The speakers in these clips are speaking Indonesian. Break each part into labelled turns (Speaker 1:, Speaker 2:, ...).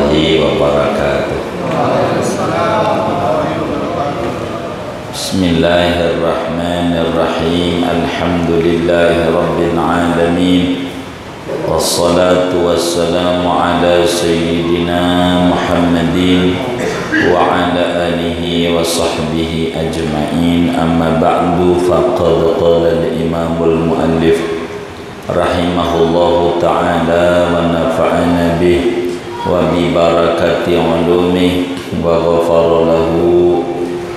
Speaker 1: warahmatullahi wabarakatuh. Bismillahirrahmanirrahim. Alhamdulillahi rabbil alamin. Wassalatu wassalamu ala sayyidina Muhammadin wa ala alihi wa sahbihi ajma'in. Amma ba'du, faqad qala al-imamul muallif rahimahullahu ta'ala wa nafa'ana bih wa bi barakati ulumih wa ghafara lahu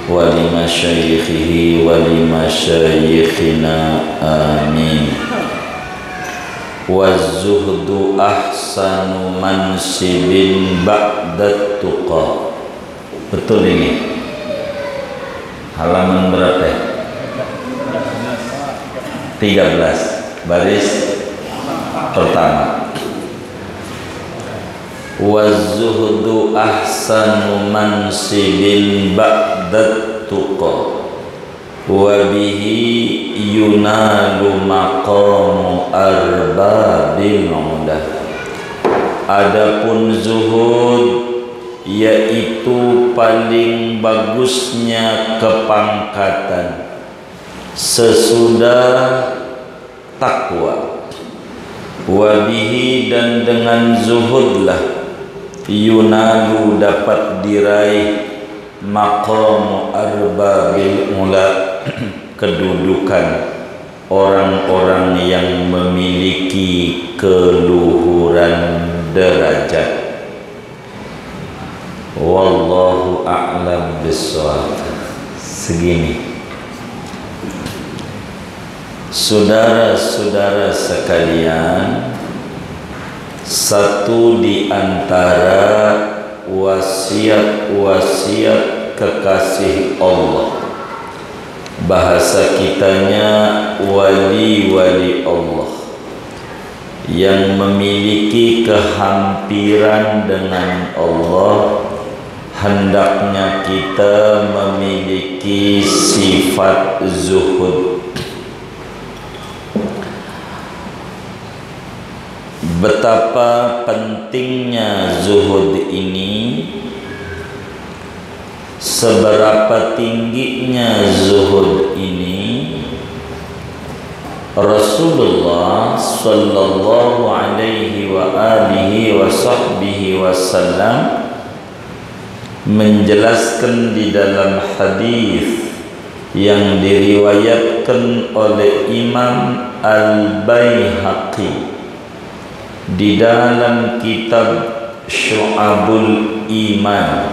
Speaker 1: wa li masyayikhihi wa li masyayikhina, amin. Wa zuhdu ahsanu mansibin ba'da tuqa. Betul ini? Halaman berapa? 13, baris pertama. Wa zuhdu ahsanu mansibin ba'da tuqa wa bihi yunalu maqamu arbabil udah. Adapun zuhud yaitu paling bagusnya kepangkatan sesudah takwa. Wabihi, dan dengan zuhudlah yunalu dapat diraih maqamu arbabil ula, kedudukan orang-orang yang memiliki keluhuran derajat. Wallahu a'lam bishawab. Segini. Saudara-saudara sekalian, satu di antara wasiat-wasiat kekasih Allah, bahasa kitanya wali-wali Allah yang memiliki kehampiran dengan Allah, hendaknya kita memiliki sifat zuhud. Betapa pentingnya zuhud ini, seberapa tingginya zuhud ini, Rasulullah sallallahu alaihi wa alihi wa sahbihi wasallam menjelaskan di dalam hadis yang diriwayatkan oleh Imam Al-Baihaqi di dalam kitab Syu'abul Iman.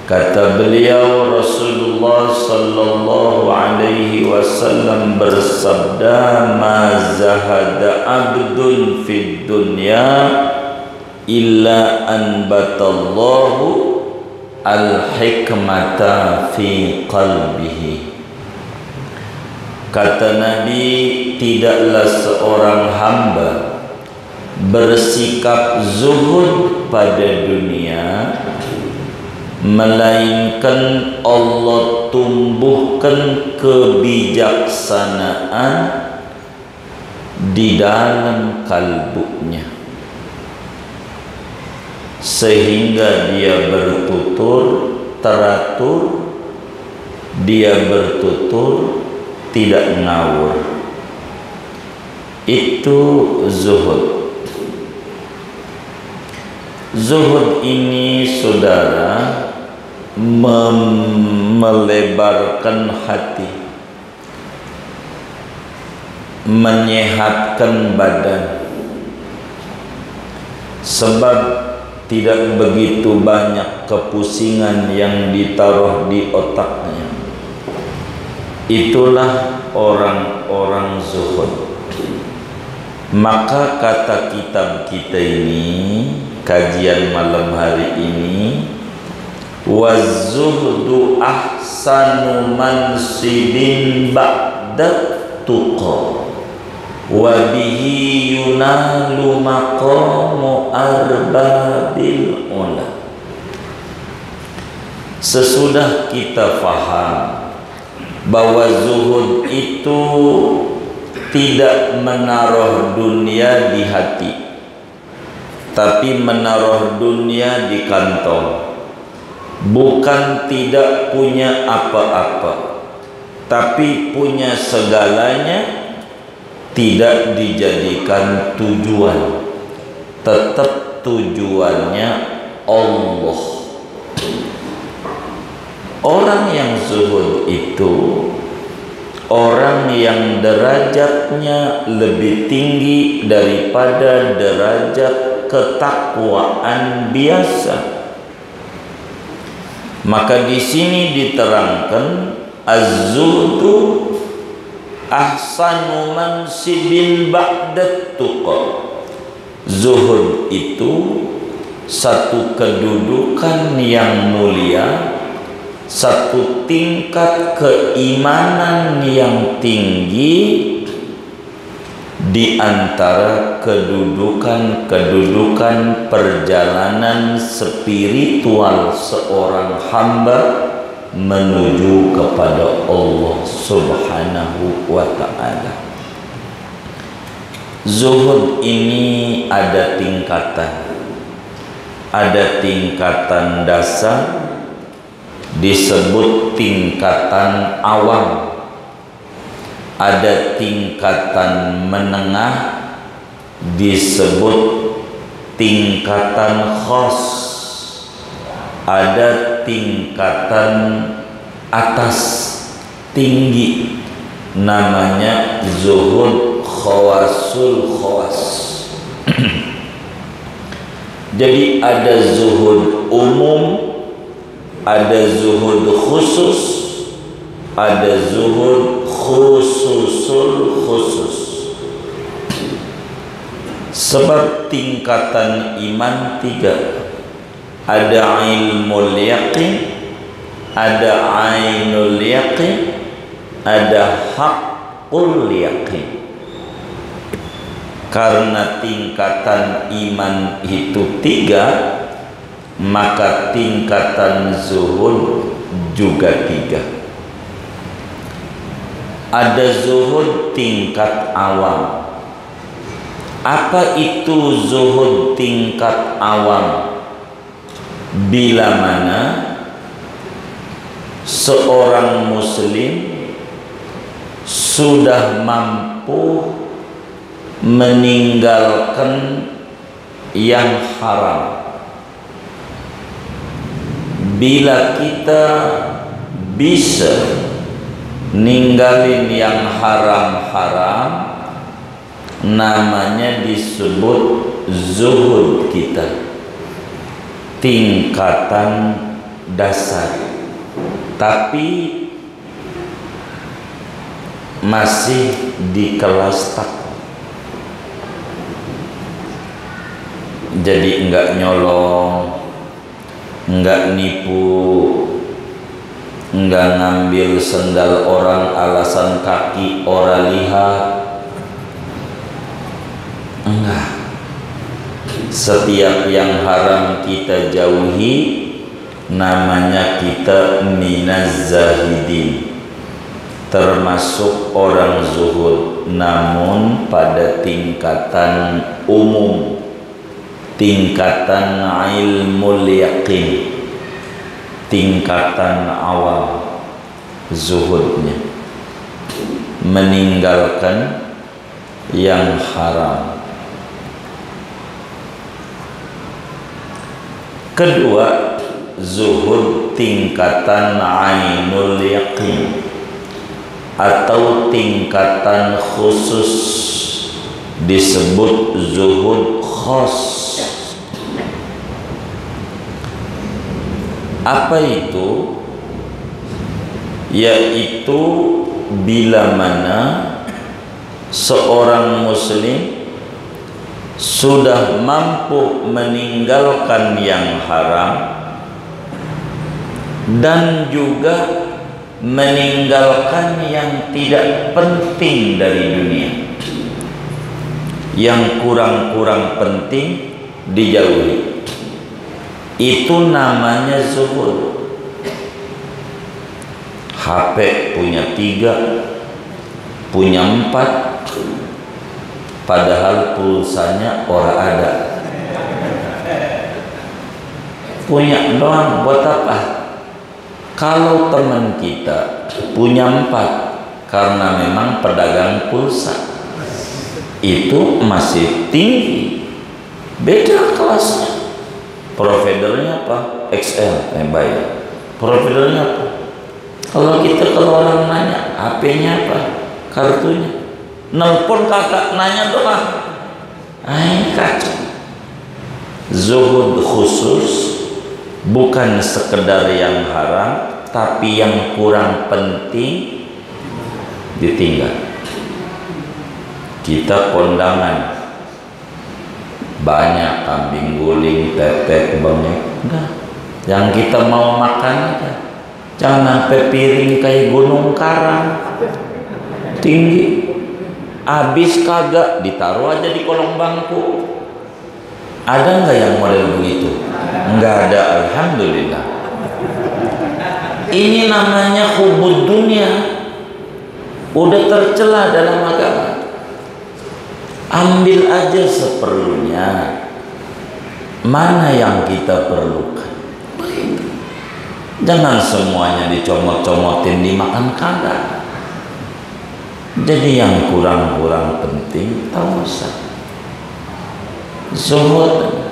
Speaker 1: Kata beliau, Rasulullah sallallahu alaihi wasallam bersabda, ma zahada abdun fid dunya illa anbatallahu al-hikmata fi qalbihi. Kata Nabi, tidaklah seorang hamba bersikap zuhud pada dunia melainkan Allah tumbuhkan kebijaksanaan di dalam kalbunya, sehingga dia bertutur teratur, dia bertutur tidak ngawur. Itu zuhud. Zuhud ini, saudara, melebarkan hati, menyehatkan badan, sebab tidak begitu banyak kepusingan yang ditaruh di otaknya. Itulah orang-orang zuhud. Maka kata kitab kita ini, kajian malam hari ini, wazuhdu ahsanu mansibin ba'da tuqa wa bihi yunalu maqamu arbabil ula. Sesudah kita faham bahwa zuhud itu tidak menaruh dunia di hati, tapi menaruh dunia di kantong. Bukan tidak punya apa-apa, tapi punya segalanya, tidak dijadikan tujuan. Tetap tujuannya Allah. Orang yang zuhud itu orang yang derajatnya lebih tinggi daripada derajat ketakwaan biasa. Maka di sini diterangkan az-zuhdu ahsanu mansibin ba'dat tuqa. Zuhud itu satu kedudukan yang mulia, satu tingkat keimanan yang tinggi di antara kedudukan-kedudukan perjalanan spiritual seorang hamba menuju kepada Allah Subhanahu wa ta'ala. Zuhud ini ada tingkatan. Ada tingkatan dasar, disebut tingkatan awam. Ada tingkatan menengah, disebut tingkatan khas. Ada tingkatan atas, tinggi, namanya zuhud khawasul khawas. Jadi ada zuhud umum, ada zuhud khusus, ada zuhud khususul khusus. Sebab tingkatan iman tiga. Ada ilmul yaqin, ada ainul yaqin, ada haqqul yaqin. Karena tingkatan iman itu tiga, maka tingkatan zuhud juga tiga. Ada zuhud tingkat awam. Apa itu zuhud tingkat awam? Bila mana seorang muslim sudah mampu meninggalkan yang haram. Bila kita bisa ninggalin yang haram-haram, namanya disebut zuhud kita, tingkatan dasar, tapi masih di kelas takwa. Jadi enggak nyolong, enggak nipu, enggak ngambil sendal orang alasan kaki orang lihat, enggak. Setiap yang haram kita jauhi, namanya kita minaz zahidin, termasuk orang zuhud, namun pada tingkatan umum, tingkatan ilmul yaqin, tingkatan awam zuhudnya, meninggalkan yang haram. Kedua, zuhud tingkatan ainul yaqin atau tingkatan khusus, disebut zuhud khas. Apa itu? Yaitu bila mana seorang muslim sudah mampu meninggalkan yang haram dan juga meninggalkan yang tidak penting dari dunia, yang kurang-kurang penting dijauhi. Itu namanya zuhud. HP punya 3, punya 4, padahal pulsanya ora ada. punya doang buat apa? Kalau teman kita punya 4 karena memang pedagang pulsa, itu masih tinggi, beda kelasnya. Providernya apa? XL, bayar. Providernya apa? Kalau orang nanya, HP-nya apa? Kartunya. Nelpon kakak nanya doang. Kacau. Zuhud khusus bukan sekedar yang haram, tapi yang kurang penting ditinggal. Kita kondangan banyak kambing guling, tetek, bengek, enggak. Yang kita mau makan aja. Jangan sampai piring kayak gunung karang tinggi, habis kagak ditaruh aja di kolong bangku. Ada nggak yang model begitu? Nggak ada, alhamdulillah. Ini namanya hubud dunia, udah tercela dalam agama. Ambil aja seperlunya, mana yang kita perlukan. Jangan semuanya dicomot-comotin dimakan kagak. Jadi yang kurang-kurang penting tahu usah. Zuhud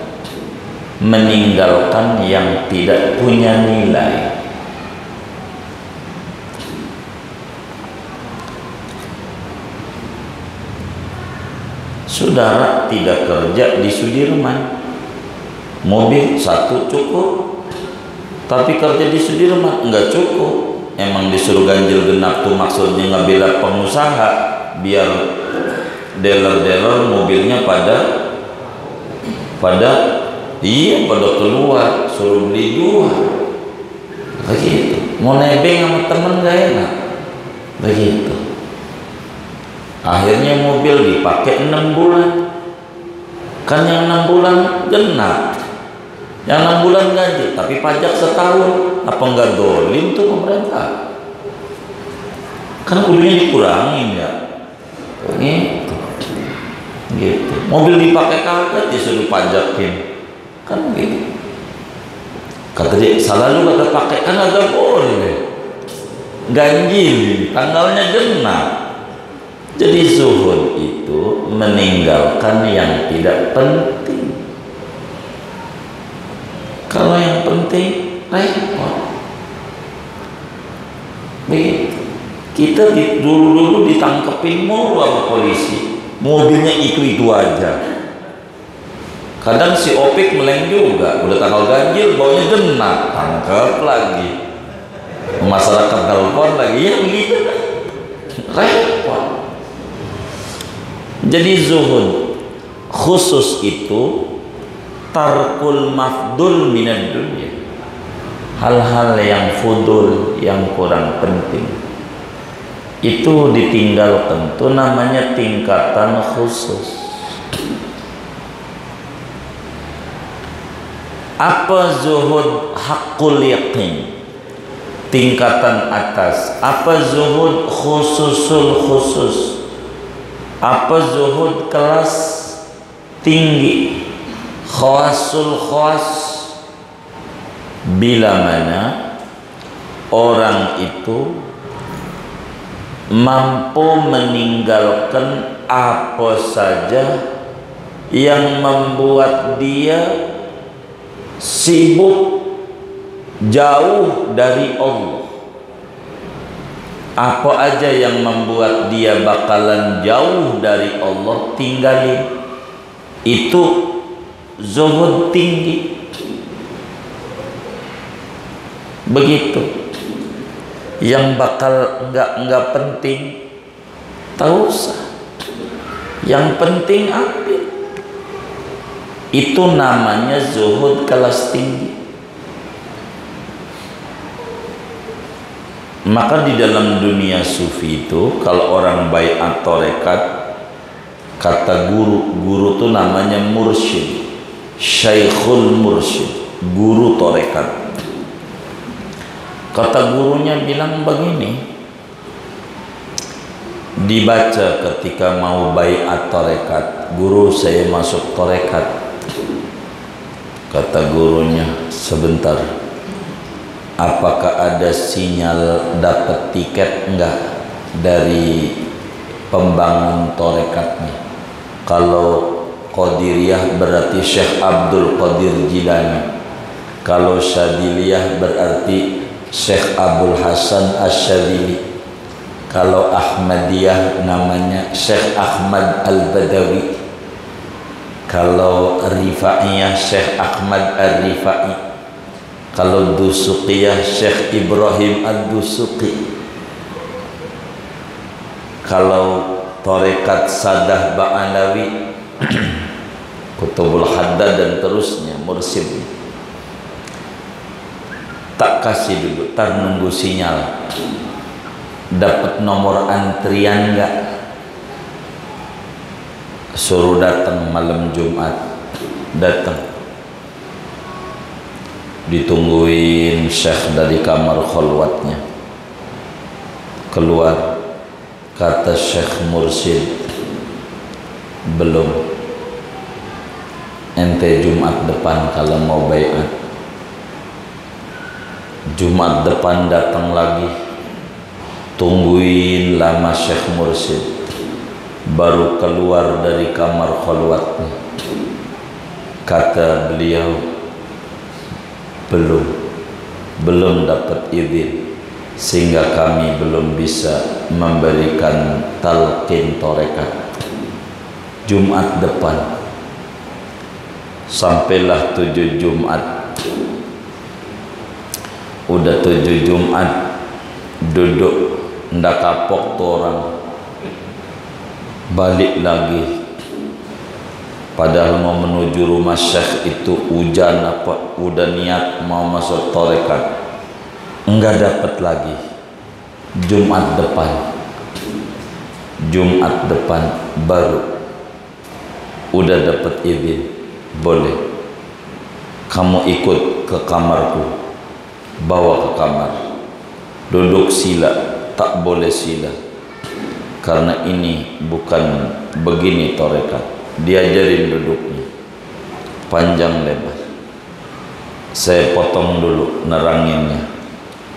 Speaker 1: meninggalkan yang tidak punya nilai. Saudara tidak kerja di Sudirman, mobil 1 cukup, tapi kerja di Sudirman enggak cukup. Emang disuruh ganjil genap tuh maksudnya ngebela pengusaha biar dealer-dealer mobilnya pada keluar, suruh beli 2 begitu. Mau nebeng sama temen gak enak begitu. Akhirnya mobil dipakai 6 bulan, kan yang 6 bulan genap, yang 6 bulan gaji, tapi pajak setahun. Apa enggak dolim tuh pemerintah? Kan kudunya dikurangin ya. Gitu. Mobil dipakai kagak disuruh pajakin, kan gitu. Kata dia, salah lu kagak pakai, kan agak boleh ganjil, tanggalnya genap. Jadi zuhud itu meninggalkan yang tidak penting. Kalau yang penting repot. Begitu. Kita dulu ditangkepin mulu sama polisi. Mobilnya itu aja. Kadang si opik meleng juga, udah tanggal ganjil baunya genap, tangkep lagi. Masyarakat telepon lagi, ya begitu. Repot. Jadi zuhud khusus itu tarkul mafdul minad dunia, hal-hal yang fudul, yang kurang penting itu ditinggalkan. Itu namanya tingkatan khusus. Apa zuhud hakul yakin, tingkatan atas. Apa zuhud khususul khusus. Apa zuhud kelas tinggi, khawasul khawas, bila mana orang itu mampu meninggalkan apa saja yang membuat dia sibuk jauh dari Allah. Apa aja yang membuat dia bakalan jauh dari Allah, tinggalin. Itu zuhud tinggi. Begitu. Yang bakal enggak penting, tahu usah. Yang penting ambil. Itu namanya zuhud kelas tinggi. Maka di dalam dunia sufi itu, kalau orang baiat tarekat, kata guru itu namanya mursyid, syaikhul mursyid, guru tarekat. Kata gurunya bilang begini, dibaca ketika mau baiat tarekat, guru saya masuk tarekat. Kata gurunya, sebentar, apakah ada sinyal dapat tiket enggak dari pembangun torekatnya? Kalau Qadiriyah berarti Syekh Abdul Qadir Jilani, kalau Syadiliyah berarti Syekh Abdul Hasan Asyadili, kalau Ahmadiyah namanya Syekh Ahmad Al-Badawi, kalau Rifaiyah Syekh Ahmad Al-Rifai, kalau Dusuqiyah Syekh Ibrahim Al-Dusuqi, kalau Torekat Sadah Ba'alawi Kutubul Haddad dan terusnya mursyid. Tak kasih dulu, tar nunggu sinyal. Dapat nomor antrian enggak? Suruh datang malam Jumat. Datang, ditungguin Syekh dari kamar kholwatnya. Keluar, kata Syekh Mursyid, belum. Ente Jumat depan kalau mau baiat. Jumat depan datang lagi, tungguin lama Syekh Mursyid, baru keluar dari kamar kholwatnya. Kata beliau, belum dapat izin, sehingga kami belum bisa memberikan talqin torekat. Jumat depan, sampailah 7 Jumat. Udah 7 Jumat, duduk ndak kapok tuh orang. Balik lagi, padahal mau menuju rumah Syekh itu hujan apa, udah niat mau masuk torekat, enggak dapat lagi. Jumat depan baru udah dapat izin, boleh kamu ikut ke kamarku. Bawa ke kamar, duduk sila, tak boleh sila, karena ini bukan begini torekat. Diajarin duduknya panjang lebar. Saya potong dulu neranginnya.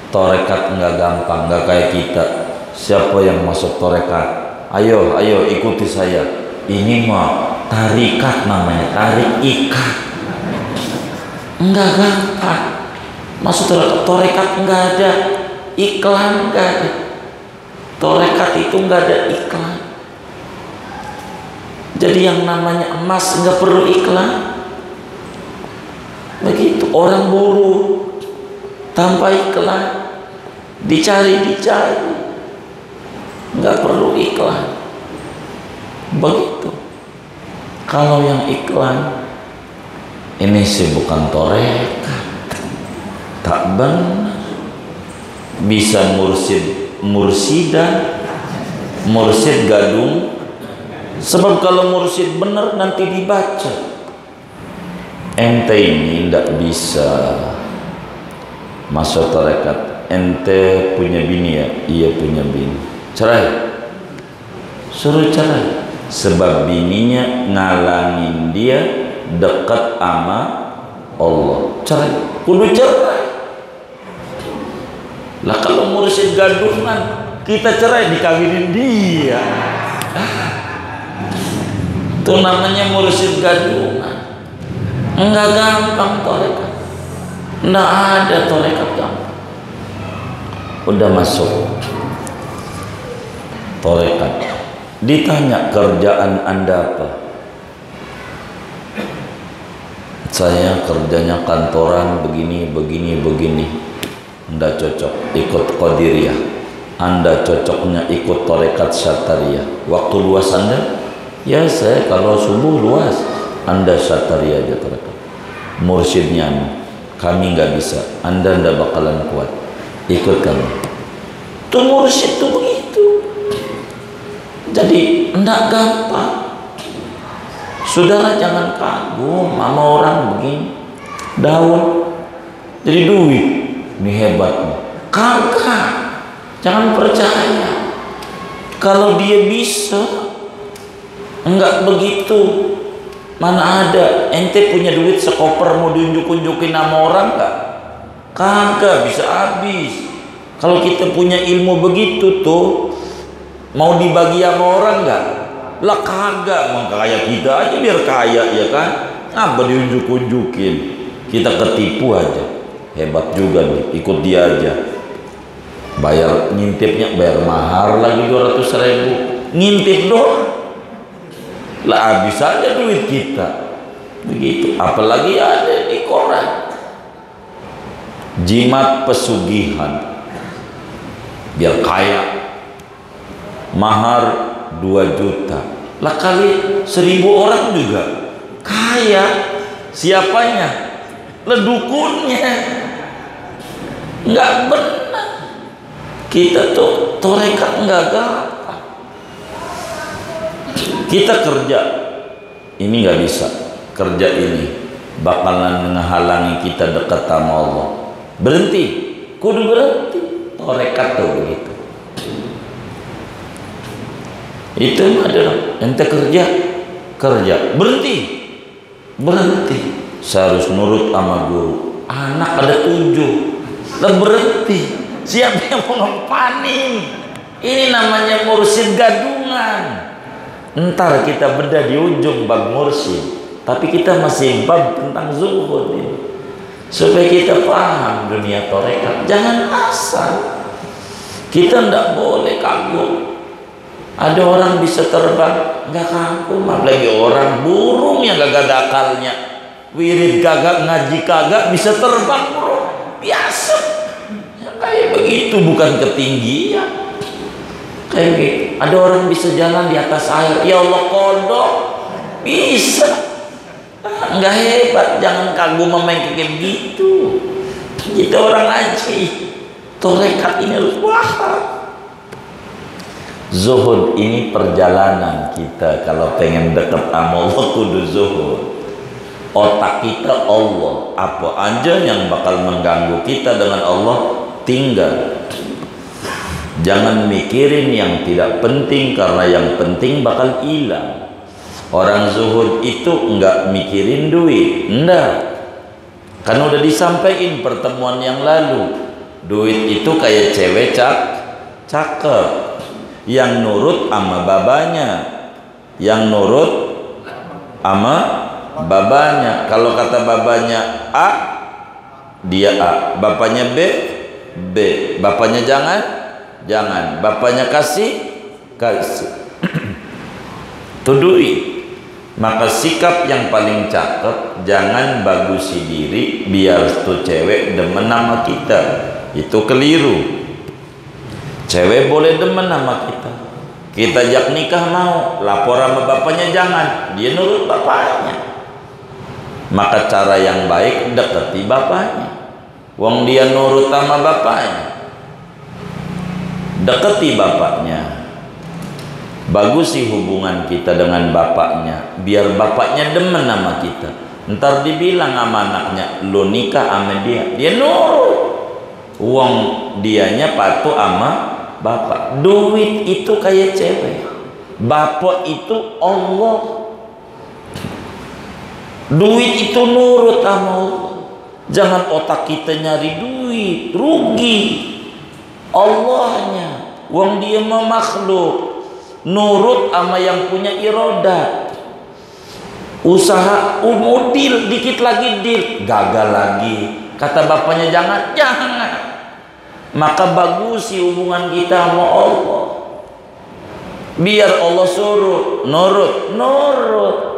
Speaker 1: Torekat enggak gampang, enggak kayak kita. Siapa yang masuk torekat? Ayo ikuti saya. Ini mah tarikat namanya, tarik ikat. Enggak gampang. Masuk torekat enggak ada iklan, enggak ada. Torekat itu enggak ada iklan. Jadi yang namanya emas enggak perlu iklan. Begitu orang buruh tanpa iklan, dicari, enggak perlu iklan. Begitu. Kalau yang iklan, ini sih bukan torekat. Tak benar. Bisa mursyid gadung. Sebab kalau mursyid benar nanti dibaca. Ente ini tidak bisa masuk tarekat. Ente punya bini ya? Iya punya bini. Cerai. Suruh cerai. Sebab bininya ngalangin dia dekat sama Allah. Cerai. Kudu cerai. Lah kalau mursyid gadungan, kita cerai dikawinin dia. Itu namanya mursyid gadungan. Enggak gampang torekat. Enggak ada torekat gampang. Udah masuk torekat, ditanya kerjaan Anda apa? Saya kerjanya kantoran begini. Anda cocok ikut Qadiriyah. Anda cocoknya ikut torekat Syartariyah. Waktu luas Anda? Ya saya kalau subuh luas. Anda Syartariyah aja torekat. Mursyidnya kami nggak bisa. Anda ndak bakalan kuat. Ikut kami. Tuh mursyid tuh begitu. Jadi ndak gampang. Saudara jangan kagum sama orang begini. Daun jadi duit. Ini hebat nih. Kagak. Jangan percaya. Kalau dia bisa, enggak begitu. Mana ada ente punya duit sekoper mau diunjuk-unjukin sama orang nggak? Kagak, bisa habis. Kalau kita punya ilmu begitu tuh, mau dibagi sama orang nggak? Lah kagak, mau kaya kita aja biar kaya ya kan? Apa diunjuk-unjukin? Kita ketipu aja. Hebat juga nih, ikut dia aja. Bayar ngintipnya, bayar mahar lagi 200.000. Ngintip doang. Lah habis aja duit kita. Begitu, apalagi ada di koran. Jimat pesugihan. Biar kaya. Mahar 2 juta. Lah kali 1.000 orang juga kaya. Siapanya? Lah dukunnya. Nggak benar. Kita tuh torekat nggak gampang. Kita kerja ini nggak bisa, kerja ini bakalan menghalangi kita dekat sama Allah. Berhenti, kudu berhenti. Torekat tuh begitu. Itu adalah ente kerja berhenti, saya harus nurut sama guru. Anak ada 7, lah berhenti. Siapa yang mau ngempanin? Ini namanya mursyid gadungan. Ntar kita beda di ujung bab mursyid, tapi kita masih bab tentang zuhud ini, supaya kita paham dunia torekat. Jangan asal. Kita ndak boleh kagum. Ada orang bisa terbang nggak kagum, apalagi orang burung yang gak ada akalnya, wirid kagak, ngaji kagak, bisa terbang bro, biasa. Ya, kayak begitu, bukan ketinggian. Kayak gitu. Ada orang bisa jalan di atas air, ya Allah kodok bisa. Nggak hebat, jangan kagum sama yang kayak gitu. Kita orang ngaji, torekat ini harus paham. Zuhud ini perjalanan kita. Kalau pengen dekat sama Allah kudu zuhud. Otak kita Allah, apa aja yang bakal mengganggu kita dengan Allah tinggal. Jangan mikirin yang tidak penting, karena yang penting bakal hilang. Orang zuhud itu enggak mikirin duit, enggak. Kan udah disampaikan pertemuan yang lalu. Duit itu kayak cewek cakep yang nurut sama babanya, yang nurut sama babanya. Kalau kata babanya A, dia A. Bapaknya B, bapaknya jangan, bapaknya kasih itu duit. Maka sikap yang paling cakep, jangan bagusi diri biar tuh cewek demen sama kita. Itu keliru. Cewek boleh demen sama kita ajak nikah mau, lapor sama bapaknya jangan, dia nurut bapaknya. Maka cara yang baik deketi bapaknya. Wong dia nurut sama bapaknya, deketi bapaknya, bagusi hubungan kita dengan bapaknya, biar bapaknya demen sama kita. Ntar dibilang sama anaknya, lo nikah sama dia nurut. Uang dianya patuh sama bapak. Duit itu kayak cewek, bapak itu Allah. Duit itu nurut sama Allah. Jangan otak kita nyari duit, rugi. Allahnya, uang dia mah makhluk, nurut sama yang punya irodat. Usaha deal, dikit lagi deal, gagal lagi. Kata bapaknya jangan. Maka bagusi hubungan kita sama Allah. Biar Allah suruh nurut.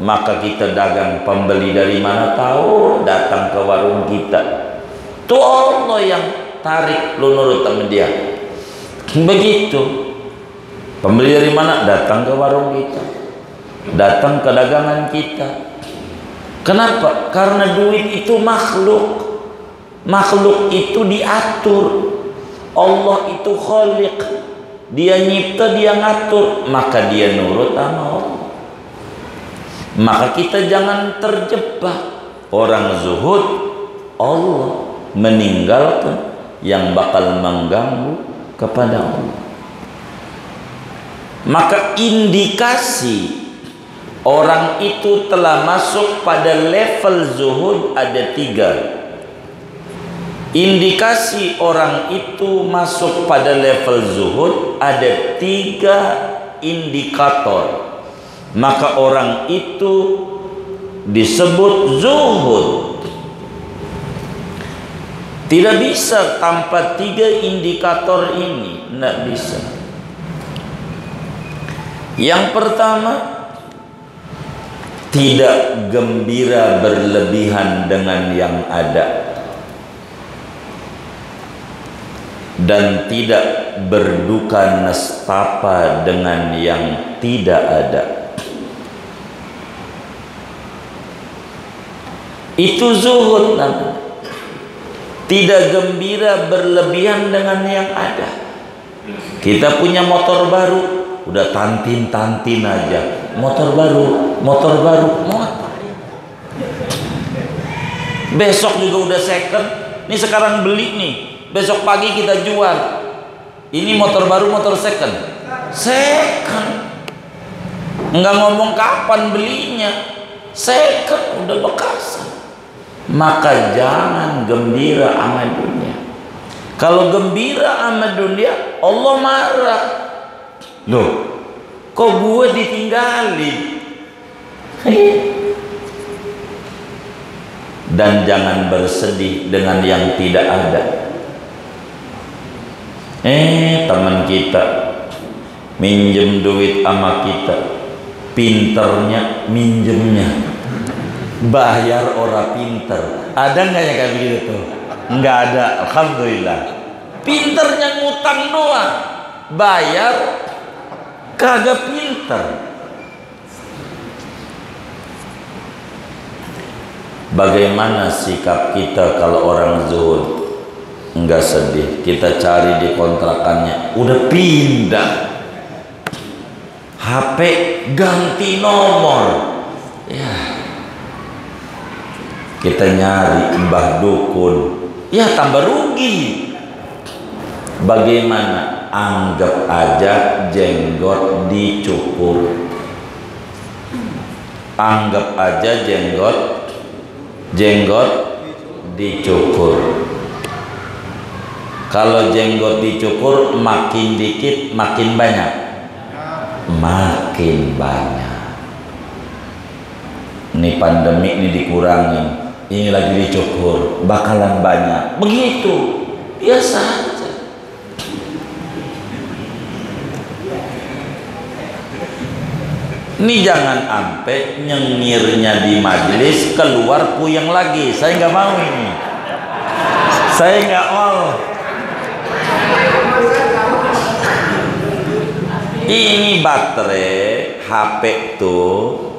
Speaker 1: Maka kita dagang, pembeli dari mana tahu datang ke warung kita. Itu Allah yang tarik, lu nurut sama dia. Begitu. Pembeli dari mana? Datang ke warung kita, datang ke dagangan kita. Kenapa? Karena duit itu makhluk. Makhluk itu diatur. Allah itu khaliq. Dia nyipta, dia ngatur. Maka dia nurut sama Allah. Maka kita jangan terjebak. Orang zuhud, Allah meninggalkan yang bakal mengganggu kepada Allah. Maka indikasi Orang itu telah masuk pada level zuhud ada 3. Indikasi orang itu masuk pada level zuhud ada 3 indikator. Maka orang itu disebut zuhud. Tidak bisa tanpa 3 indikator ini, tidak bisa. Yang pertama, tidak gembira berlebihan dengan yang ada, dan tidak berduka nestapa dengan yang tidak ada. Itu zuhud namanya. Tidak gembira berlebihan dengan yang ada. Kita punya motor baru, udah tantin aja. Motor baru. Besok juga udah second. Ini sekarang beli nih, besok pagi kita jual. Ini motor baru, motor second. Enggak ngomong kapan belinya. Second, udah bekas. Maka jangan gembira sama dunia. Kalau gembira sama dunia, Allah marah. Loh, kok gue ditinggalin? Dan jangan bersedih dengan yang tidak ada. Teman kita minjem duit sama kita, pinternya minjemnya, bayar orang pinter. Ada nggak ya kayak begitu? Nggak ada, alhamdulillah. Pinternya ngutang doang, bayar kagak pinter. Bagaimana sikap kita kalau orang zuhud? Enggak sedih. Kita cari di kontrakannya, udah pindah, HP ganti nomor, ya. Kita nyari mbah dukun, ya tambah rugi. Bagaimana? Anggap aja jenggot dicukur. Anggap aja jenggot dicukur. Kalau jenggot dicukur makin dikit makin banyak. Makin banyak. Ini pandemi ini dikurangin, ini lagi dicukur, bakalan banyak. Begitu, biasa aja. Ini jangan sampai nyengirnya di majelis keluar puyeng lagi. Saya nggak mau ini. Saya nggak mau. Ini baterai HP tuh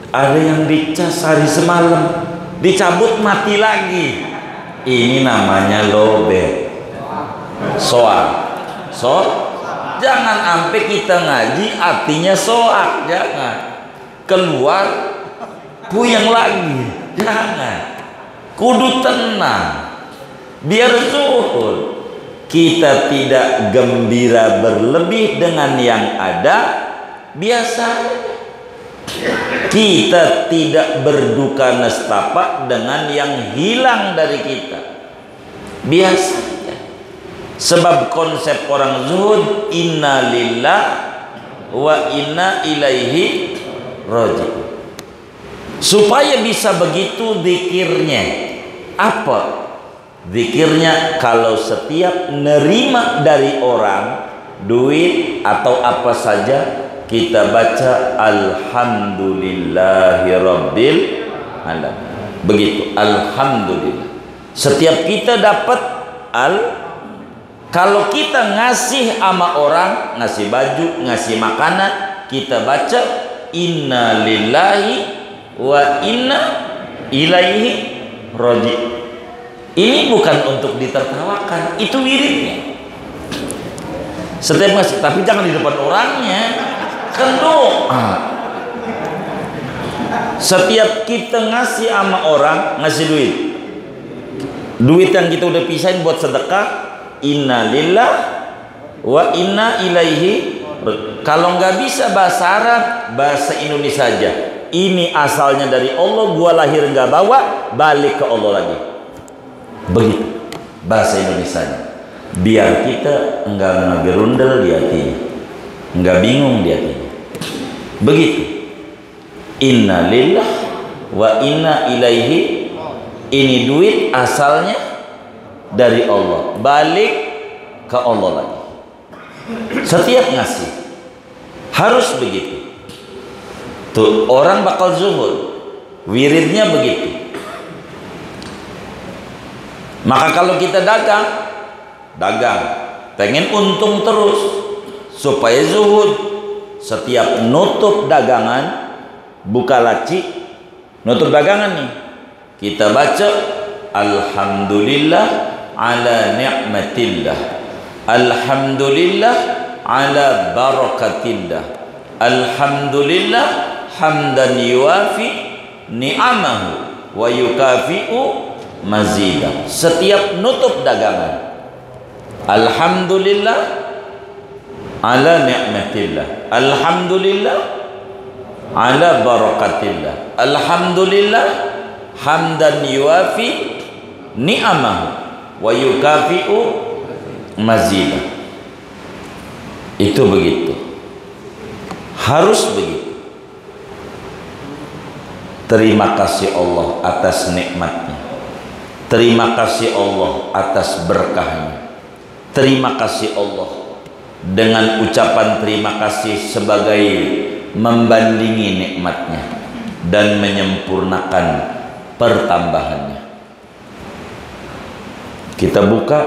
Speaker 1: ada yang dicas hari semalam, dicabut mati lagi. Ini namanya lowbat. Jangan sampai kita ngaji artinya soak, jangan. Keluar puyeng lagi, jangan. Kudu tenang, biar zuhud. Kita tidak gembira berlebih dengan yang ada, biasa. Kita tidak berduka nestapa dengan yang hilang dari kita, biasa. Sebab konsep orang zuhud, inna lillah wa inna ilaihi raji'un. Supaya bisa begitu zikirnya apa? Zikirnya kalau setiap nerima dari orang duit atau apa saja, kita baca alhamdulillahi rabbil alamin. Begitu, alhamdulillah. Setiap kita dapat kalau kita ngasih sama orang, ngasih baju, ngasih makanan, kita baca inna lillahi wa inna ilaihi raji'un. Ini bukan untuk ditertawakan, itu wiridnya. Setiap ngasih, tapi jangan di depan orangnya, kan doa. Setiap kita ngasih sama orang, ngasih duit yang kita udah pisahin buat sedekah, inna lillah wa inna ilaihi Kalau nggak bisa bahasa Arab, bahasa Indonesia aja. Ini asalnya dari Allah, gua lahir nggak bawa, balik ke Allah lagi. Begitu bahasa Indonesianya. Biar kita nggak ngegerundel di hatinya, nggak bingung di hatinya. Begitu. Inna lillah wa inna ilaihi. Ini duit asalnya dari Allah, balik ke Allah lagi. Setiap ngasih harus begitu. Tuh orang bakal zuhud, wiridnya begitu. Maka kalau kita dagang, pengen untung terus supaya zuhud, setiap nutup dagangan, buka laci, nutup dagangan nih, kita baca alhamdulillah ala ni'matillah, alhamdulillah ala barakatillah, alhamdulillah hamdan yuafi ni'amahu wa yukafi'u mazidah. Setiap nutup dagangan, alhamdulillah ala ni'matillah, alhamdulillah ala barakatillah, alhamdulillah hamdan yuafi ni'amahu wa yukafi'u mazidah. Itu begitu, harus begitu. Terima kasih Allah atas nikmatnya, terima kasih Allah atas berkahnya, terima kasih Allah. Dengan ucapan terima kasih sebagai membandingi nikmatnya dan menyempurnakan pertambahannya. Kita buka,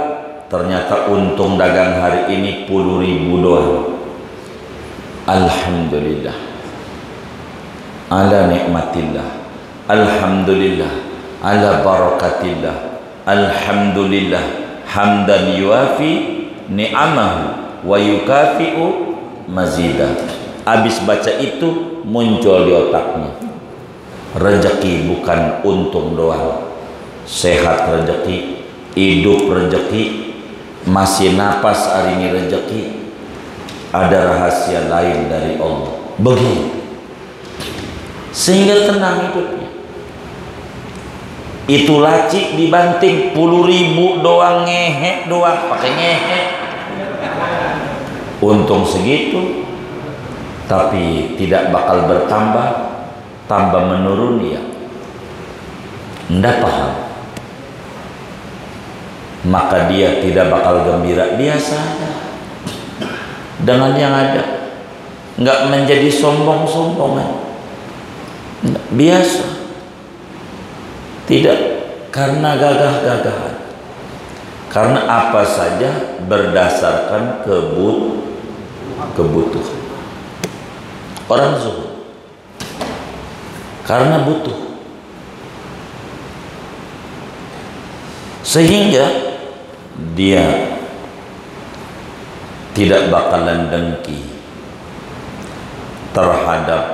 Speaker 1: ternyata untung dagang hari ini 10.000 doang. Alhamdulillah ala nikmatillah, alhamdulillah ala barakatillah, alhamdulillah hamdan yuafi ni'amahu wa yukafi'u mazidah. Habis baca itu muncul di otaknya, rezeki bukan untung doang, sehat rezeki, hidup rezeki, masih napas hari ini rezeki, ada rahasia lain dari Allah. Begitu, sehingga tenang hidupnya. Itu laci dibanting 10.000 doang, ngehe doang, pakai ngehe, untung segitu, tapi tidak bakal bertambah, tambah menurun ya. Nggak paham, maka dia tidak bakal gembira. Biasa aja dengan yang ada, nggak menjadi sombong-sombongan, biasa, tidak karena gagah-gagahan, karena apa saja berdasarkan kebutuhan. Orang zuhud karena butuh, sehingga dia tidak bakalan dengki terhadap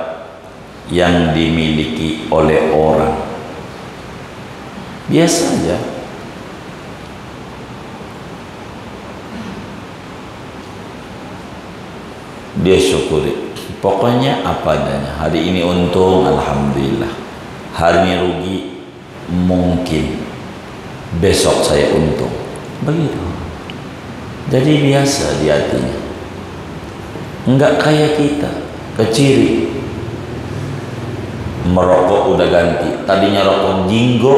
Speaker 1: yang dimiliki oleh orang. Biasa aja. Dia syukuri, pokoknya apa adanya. Hari ini untung, alhamdulillah. Hari ini rugi, mungkin besok saya untung. Begitu. Jadi biasa di hatinya, enggak kayak kita keciri. Merokok udah ganti, tadinya rokok Jinggo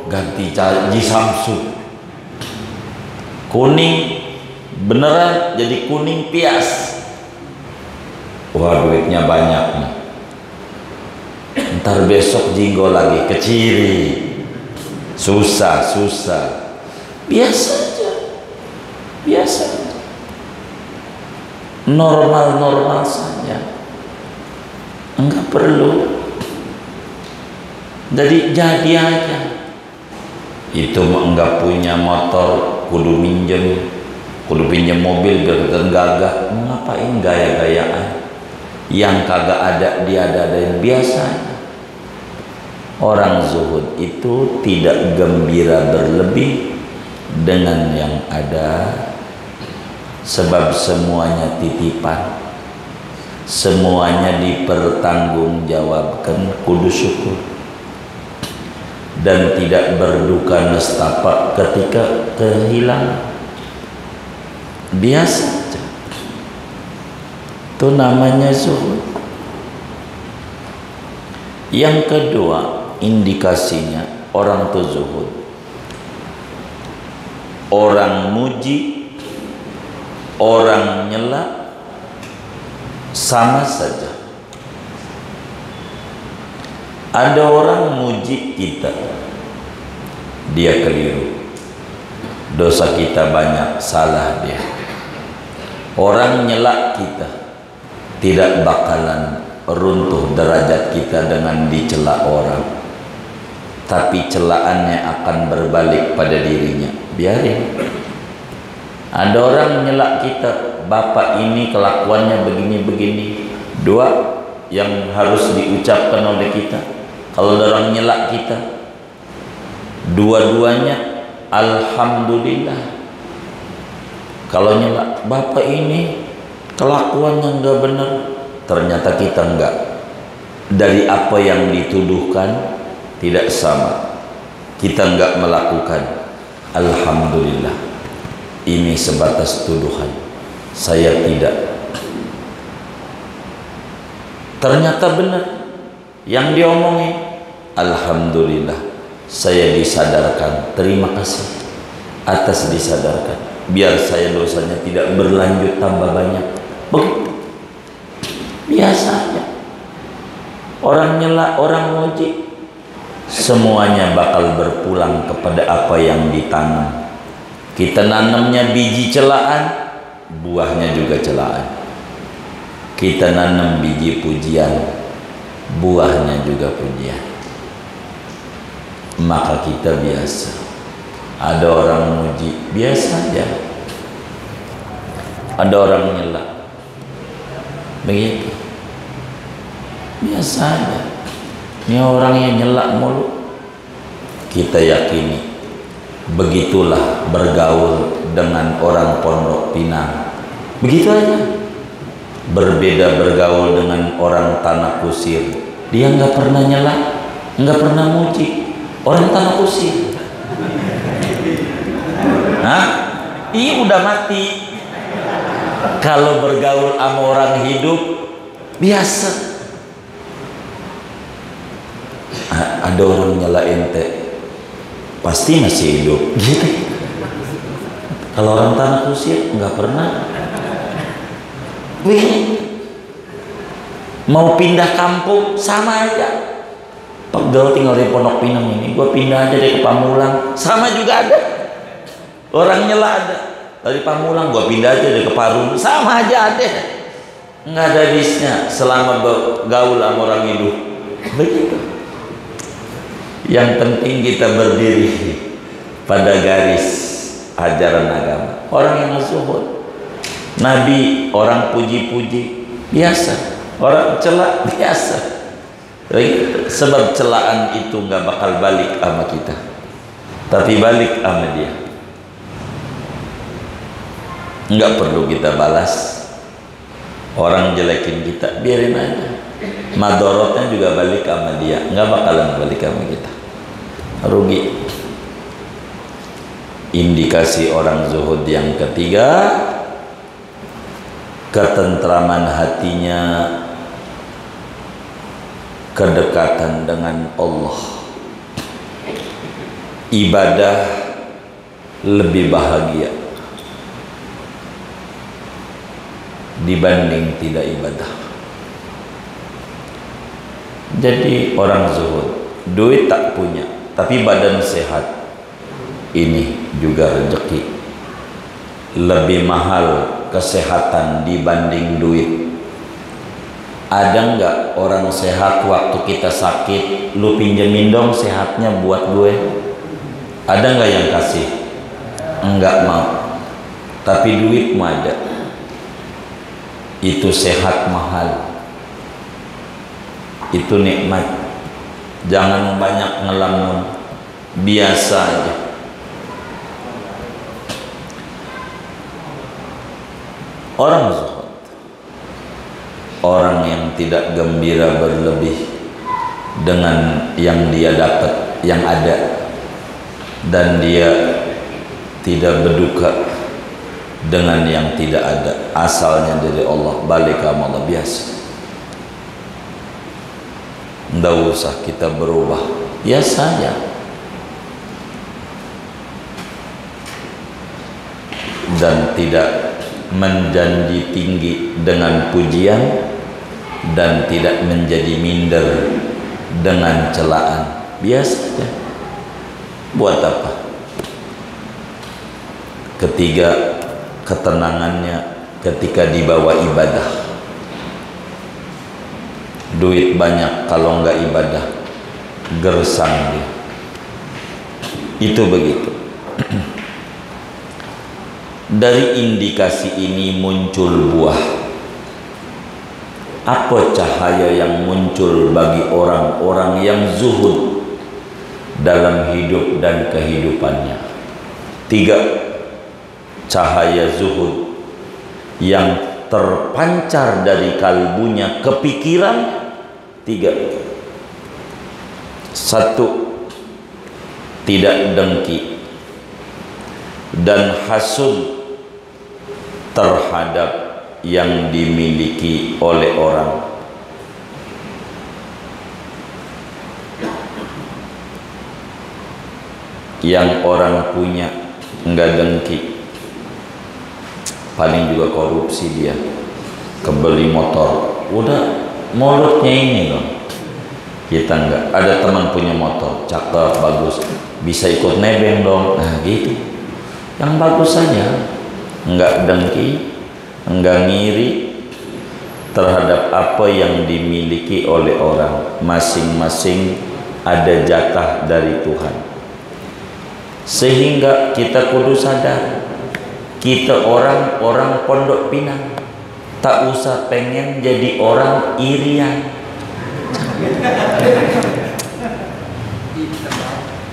Speaker 1: ganti Ji Samsu, kuning beneran jadi kuning pias. Wah, duitnya banyak nih. Ntar besok Jinggo lagi keciri, susah. Biasa aja, biasa, normal saja, enggak perlu. Jadi aja. Itu enggak punya motor, kudu pinjem mobil biar tergagah. Ngapain gaya-gayaan? Yang kagak ada dia ada-adain. Biasa. Orang zuhud itu tidak gembira berlebih dengan yang ada, sebab semuanya titipan. semuanya dipertanggungjawabkan, kudu syukur dan tidak berduka nestapa ketika kehilangan. Biasa aja. Itu namanya zuhud. Yang kedua, indikasinya orang itu zuhud, orang muji, orang nyela sama saja. Ada orang muji kita, dia keliru, dosa kita banyak, salah dia. Orang nyela kita, tidak bakalan runtuh derajat kita dengan dicela orang, tapi celaannya akan berbalik pada dirinya. Biarin. Ada orang nyela kita, bapak ini kelakuannya begini-begini. Dua yang harus diucapkan oleh kita kalau orang nyela kita, dua-duanya alhamdulillah. Kalau nyela, bapak ini kelakuannya enggak benar, ternyata kita enggak, dari apa yang dituduhkan tidak sama, kita enggak melakukan, alhamdulillah. Ini sebatas tuduhan, saya tidak. Ternyata benar yang diomongin, alhamdulillah, saya disadarkan, terima kasih atas disadarkan, biar saya dosanya tidak berlanjut tambah banyak. Begitu. Biasa aja. Orang nyela, orang muji, semuanya bakal berpulang kepada apa yang ditanam. Kita nanamnya biji celaan, buahnya juga celaan. Kita nanam biji pujian, buahnya juga pujian. Maka kita biasa. Ada orang muji, biasa aja. Ada orang nyela, begitu, biasa aja. Ini orang yang nyela mulu, kita yakini begitulah bergaul dengan orang Pondok Pinang, begitu aja. Berbeda bergaul dengan orang Tanah Kusir, dia nggak pernah nyela, nggak pernah muji orang Tanah Kusir. Hah? Iya udah mati. Kalau bergaul sama orang hidup biasa. Ada orang nyela ente, pasti masih hidup gitu. Kalau orang Tanah Kusir nggak pernah. Wih, mau pindah kampung sama aja. Pegel tinggal di Pondok Pinang ini, gue pindah aja deh ke Pamulang, sama juga ada. Orang nyela ada, dari Pamulang gue pindah aja deh ke Parung, sama aja ada. Nggak ada habisnya selama gaul sama orang hidup. Begitu. Yang penting kita berdiri pada garis ajaran agama. Orang yang zuhud, Nabi orang puji-puji biasa, orang celak biasa. Sebab celaan itu nggak bakal balik sama kita, tapi balik sama dia. Nggak perlu kita balas. Orang jelekin kita, biarin aja. Madorotnya juga balik sama dia, nggak bakalan balik sama kita. Rugi. Indikasi orang zuhud yang ketiga, ketentraman hatinya, kedekatan dengan Allah. Ibadah lebih bahagia dibanding tidak ibadah. Jadi orang zuhud, duit tak punya tapi badan sehat, ini juga rezeki. Lebih mahal kesehatan dibanding duit. Ada nggak orang sehat waktu kita sakit, lu pinjemin dong sehatnya buat gue? Ada nggak yang kasih? Enggak mau. Tapi duit mah ada. Itu sehat mahal. Itu nikmat. Jangan banyak ngelamun, biasa aja. Orang zuhud, orang yang tidak gembira berlebih dengan yang dia dapat, yang ada, dan dia tidak berduka dengan yang tidak ada, asalnya dari Allah, balik ke Allah biasa. Tidak usah kita berubah, ya saja. Dan tidak menjanji tinggi dengan pujian, dan tidak menjadi minder dengan celaan, biasa saja. Buat apa? Ketiga, ketenangannya ketika dibawa ibadah. Duit banyak kalau enggak ibadah, gersang dia. Itu begitu. Dari indikasi ini muncul buah. Apa cahaya yang muncul bagi orang-orang yang zuhud dalam hidup dan kehidupannya? 3. Cahaya zuhud yang terpancar dari kalbunya, kepikiran. 3. 1. Tidak dengki dan hasud terhadap yang dimiliki oleh orang. Yang orang punya enggak dengki, paling juga korupsi dia. Kebeli motor, udah mulutnya ini loh. Kita enggak. Ada teman punya motor, cakep, bagus, bisa ikut nebeng dong. Nah gitu. Yang bagus saja, enggak dengki, enggak ngiri terhadap apa yang dimiliki oleh orang. Masing-masing ada jatah dari Tuhan. Sehingga kita kudu sadar, kita orang Pondok Pinang tak usah pengen jadi orang irian.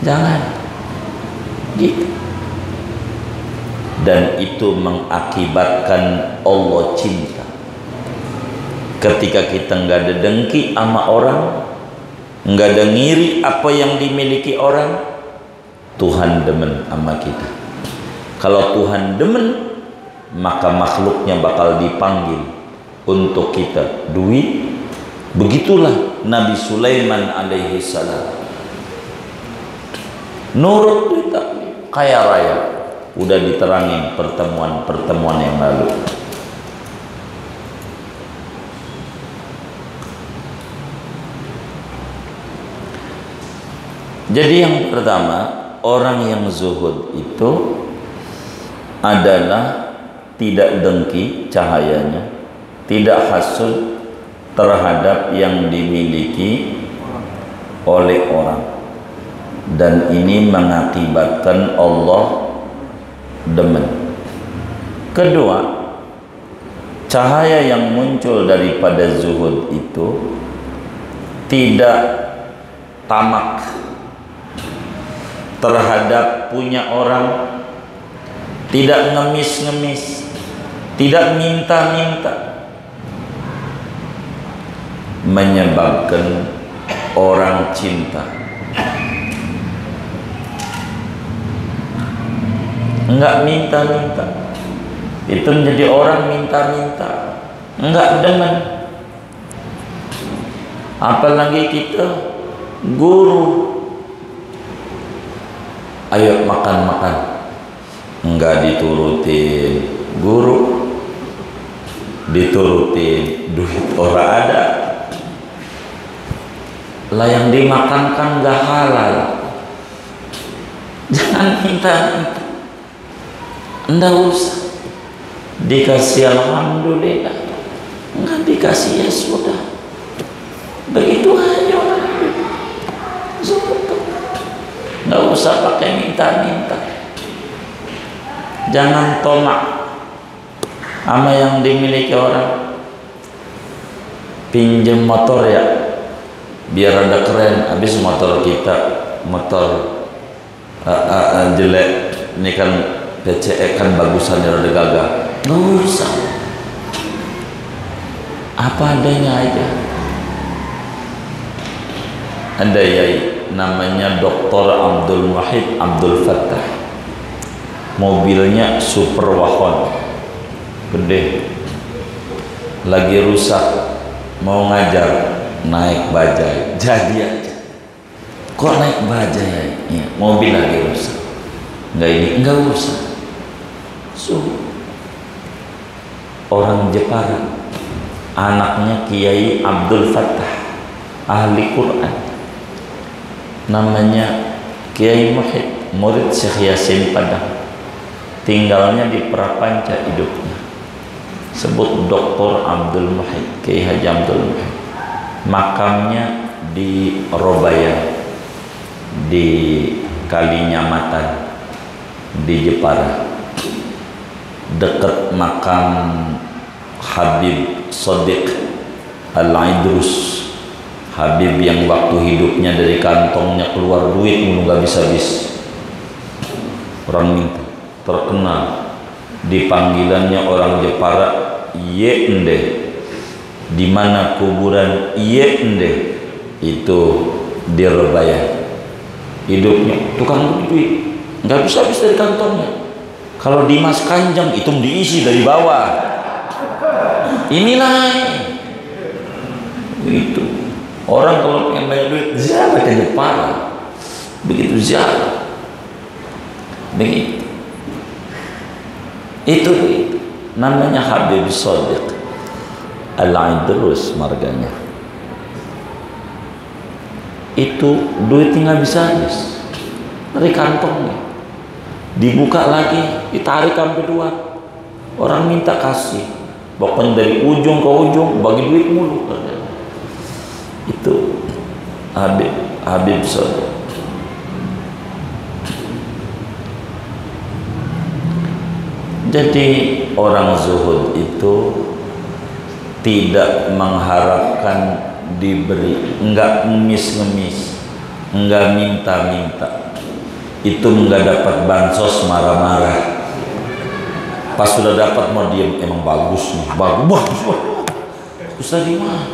Speaker 1: Jangan gitu. Dan itu mengakibatkan Allah cinta. Ketika kita nggak ada dengki sama orang, nggak ada ngiri apa yang dimiliki orang, Tuhan demen sama kita. Kalau Tuhan demen, maka makhluknya bakal dipanggil untuk kita duit. Begitulah Nabi Sulaiman alaihi salam, nurut duit kaya raya. Udah diterangin pertemuan yang lalu. Jadi yang pertama, orang yang zuhud itu adalah tidak dengki cahayanya, tidak hasud terhadap yang dimiliki oleh orang, dan ini mengakibatkan Allah demen. Kedua, cahaya yang muncul daripada zuhud itu tidak tamak terhadap punya orang, tidak ngemis-ngemis, tidak minta-minta, menyebabkan orang cinta. Enggak minta-minta, itu menjadi orang minta-minta, enggak demen. Apalagi kita guru, ayo makan-makan, enggak diturutin. Guru diturutin, duit orang ada lah, yang dimakankan enggak halal. Jangan minta-minta. Enggak usah dikasih alhamdulillah, enggak dikasih ya sudah, begitu aja. Enggak usah pakai minta-minta. Jangan tomak sama yang dimiliki orang. Pinjam motor ya, biar ada keren. Habis motor kita motor jelek, ini kan PCE kan bagusannya rada gagah. Nggak usah. apa adanya aja. Ada yai namanya Dr. Abdul Wahid Abdul Fattah, mobilnya super wahon gede, lagi rusak, mau ngajar naik bajai, jadi aja. Kok naik bajai ya? Mobil lagi rusak, enggak ini, enggak usah. Orang Jepara, anaknya Kiai Abdul Fattah, ahli Quran, namanya Kiai Muhid, murid Syekh Yasin Padang, tinggalnya di Prapanca hidupnya, sebut Dr. Abdul Muhid, Kiai Haji Abdul Muhid. Makamnya di Robayan, di Kalinyamatan, di Jepara, dekat makam Habib Sadiq Al-Idrus, Habib yang waktu hidupnya dari kantongnya keluar duit mulu gak bisa habis, orang minta, terkenal, dipanggilannya orang Jepara Yende. Di mana kuburan Yende itu di Robayan, hidupnya tukang duit, nggak bisa habis dari kantongnya. Kalau Dimas Kanjeng itu diisi dari bawah. Inilah itu orang kalau pengen banyak duit ziarah ke Jepara, begitu ziarah, begitu. Itu namanya Habib Sadiq Al-Idrus marganya. Itu duitnya nggak bisa habis dari kantongnya, dibuka lagi, ditarik sampai kedua, orang minta kasih, pokoknya dari ujung ke ujung bagi duit mulu. Itu Habib Sadiq. Jadi orang zuhud itu tidak mengharapkan diberi, enggak ngemis-ngemis, enggak minta-minta. Itu enggak dapat bansos marah-marah, pas sudah dapat mau diem, emang bagus nih, bagus Ustaz gimana?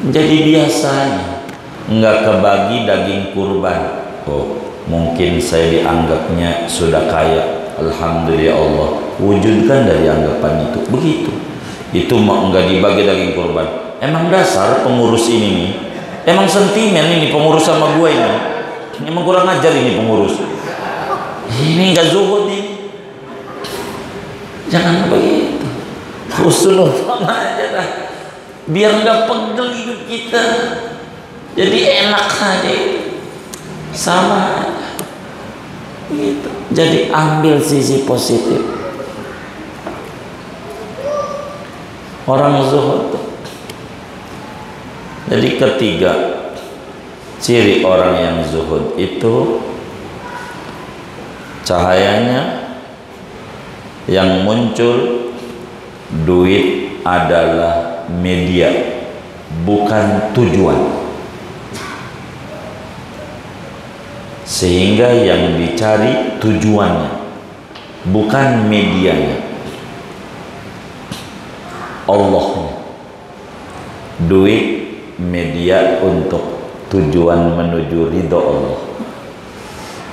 Speaker 1: Jadi biasanya enggak kebagi daging kurban. Oh, mungkin saya dianggapnya sudah kaya, alhamdulillah Allah wujudkan dari anggapan itu. Begitu. Itu mau enggak dibagi daging kurban. Emang dasar pengurus ini nih, emang sentimen ini pengurus sama gue ini, emang kurang ajar ini pengurus ini, enggak zuhud ini. Jangan begitu, husnuzon aja dah, biar enggak pegel hidup kita, jadi enak aja, sama aja gitu. Jadi ambil sisi positif orang zuhud. Jadi ketiga ciri orang yang zuhud itu cahayanya yang muncul, duit adalah media, bukan tujuan. Sehingga yang dicari tujuannya, bukan medianya, Allahnya. Duit media untuk tujuan menuju ridho Allah.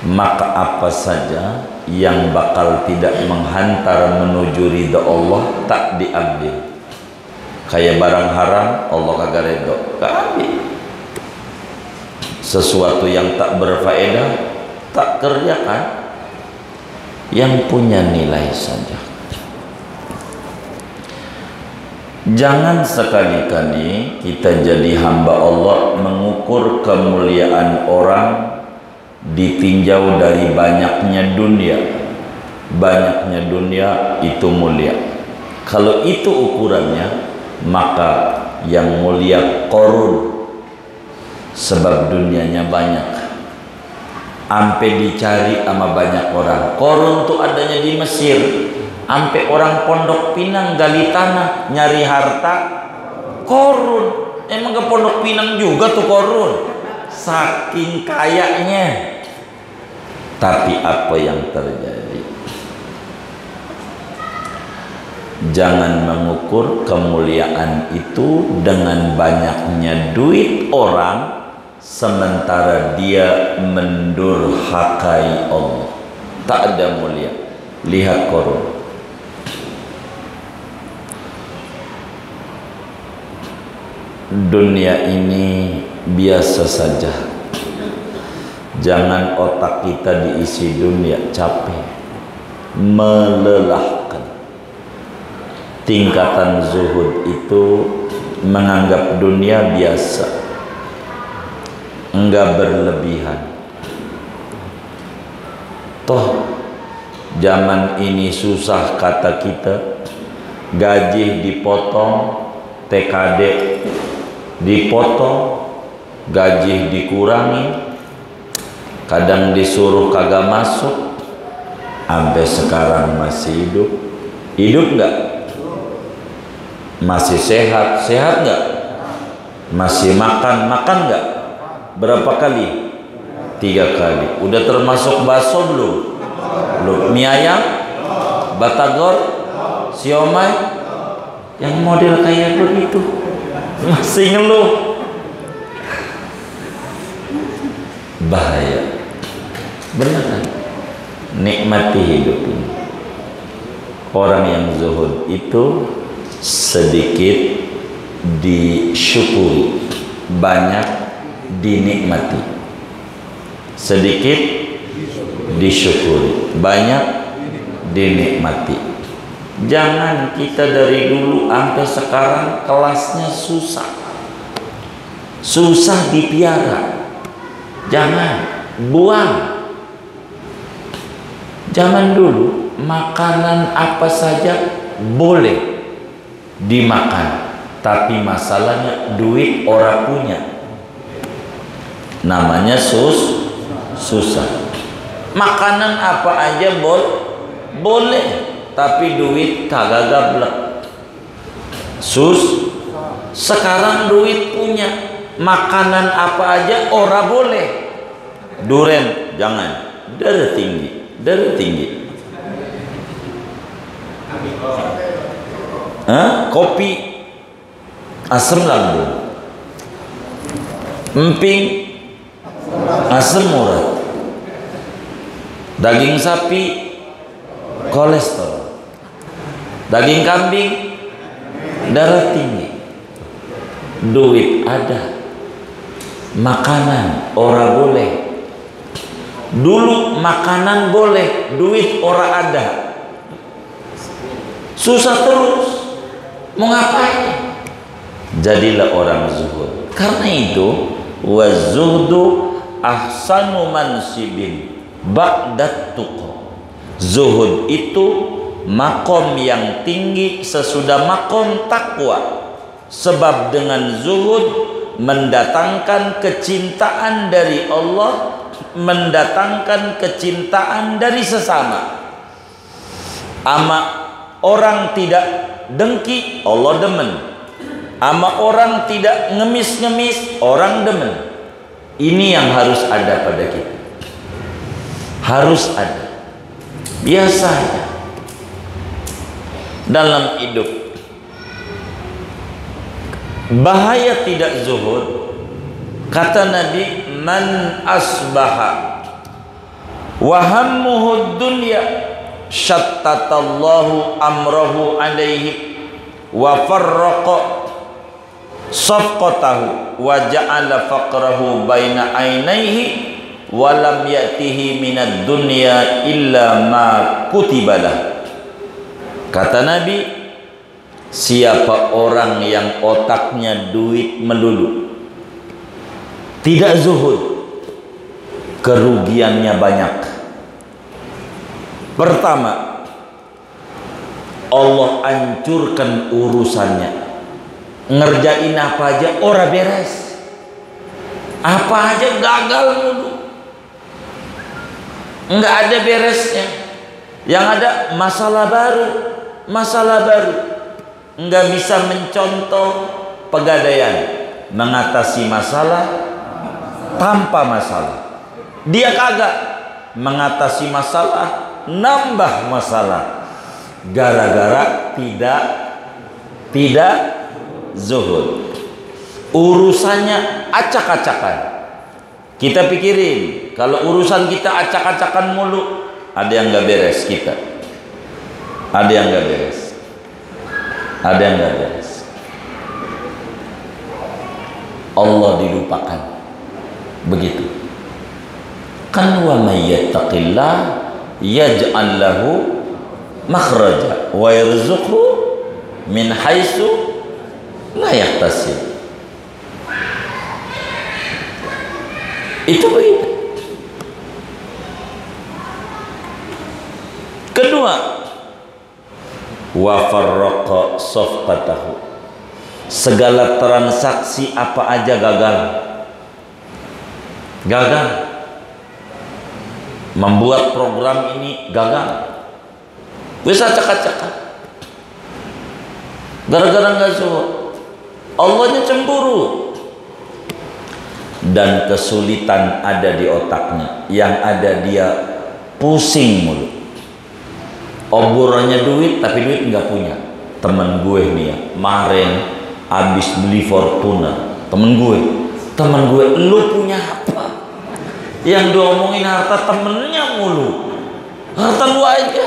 Speaker 1: Maka apa saja yang bakal tidak menghantar menuju ridho Allah tak diambil. Kayak barang haram Allah kagak ridho, gak ambil. Sesuatu yang tak berfaedah tak kerjakan, yang punya nilai saja. Jangan sekali-kali kita jadi hamba Allah mengukur kemuliaan orang ditinjau dari banyaknya dunia. Banyaknya dunia itu mulia. Kalau itu ukurannya, maka yang mulia Qarun, sebab dunianya banyak, ampe dicari sama banyak orang. Qarun tuh adanya di Mesir, ampe orang Pondok Pinang gali tanah nyari harta. Qarun emang ke Pondok Pinang juga tuh Qarun, saking kayanya. Tapi apa yang terjadi? Jangan mengukur kemuliaan itu dengan banyaknya duit orang sementara dia mendurhakai Allah. Tak ada mulia. Lihat Korun. Dunia ini biasa saja. Jangan otak kita diisi dunia, capek, melelahkan. Tingkatan zuhud itu menganggap dunia biasa, enggak berlebihan. Toh zaman ini susah kata kita, gaji dipotong, TKD dipotong, gaji dikurangi, kadang disuruh kagak masuk, sampai sekarang masih hidup. Hidup enggak? Masih sehat? Sehat enggak? Masih makan? Makan enggak? Berapa kali? 3 kali. Udah termasuk bakso belum? Belum. Mie ayam? Batagor? Siomay? Yang model kayak begitu masih ngeluh. Bahaya. Beneran. Nikmati hidup ini. Orang yang zuhud itu sedikit disyukuri, banyak dinikmati. Sedikit disyukuri, banyak dinikmati. Jangan kita dari dulu sampai sekarang kelasnya susah, susah dipiara. Jangan, buang. Zaman dulu makanan apa saja boleh dimakan, tapi masalahnya duit orang punya. Namanya susah. Makanan apa aja boleh, tapi duit kagak gablek. Sekarang duit punya, makanan apa aja ora boleh. Duren jangan, darah tinggi. Kopi asam lambung, emping asam urat, daging sapi kolesterol, daging kambing darah tinggi. Duit ada, makanan ora boleh. Dulu makanan boleh, duit ora ada. Susah terus, mau ngapain? Jadilah orang zuhud. Karena itu wazuhdu ahsanu mansibin ba'dat tuqa. Zuhud itu makom yang tinggi sesudah makom takwa. Sebab dengan zuhud mendatangkan kecintaan dari Allah, mendatangkan kecintaan dari sesama. Ama orang tidak dengki, Allah demen. Ama orang tidak ngemis-ngemis, orang demen. Ini yang harus ada pada kita. Harus ada. Biasanya dalam hidup, bahaya tidak zuhud. Kata Nabi, man asbaha wa hammuhu dunya syattatallahu amrahu alaihi wa farraqa safqatahu wa ja'ala faqrahu baina ainaihi wa lam ya'tihi minad dunya illa ma kutibalah. Kata Nabi, siapa orang yang otaknya duit melulu, tidak zuhud, kerugiannya banyak. Pertama, Allah hancurkan urusannya. Ngerjain apa aja ora beres, apa aja gagal mulu, nggak ada beresnya. Yang ada masalah baru, nggak bisa mencontoh pegadaian, mengatasi masalah tanpa masalah. Dia kagak mengatasi masalah, nambah masalah. gara-gara tidak zuhud. Urusannya acak-acakan. Kita pikirin, kalau urusan kita acak-acakan mulu, ada yang nggak beres kita. Ada yang nggak beres. Ada yang nggak beres. Allah dilupakan. Begitu. Kan wa may yattaqillah yaj'al lahu makhraja wa yarzuqhu min haitsu la yahtasib. Itu begitu. Kedua, wa farraqa safqatahu. Segala transaksi apa aja gagal. Gagal. Membuat program ini gagal. Bisa acak-acakan. Gara-gara nggak zuhud. Allahnya cemburu. Dan kesulitan ada di otaknya. Yang ada dia pusing mulu. Oborannya duit, tapi duit nggak punya. Temen gue nih ya, kemarin habis beli Fortuna. Temen gue, lu punya apa? Yang diomongin harta temennya mulu. Harta lu aja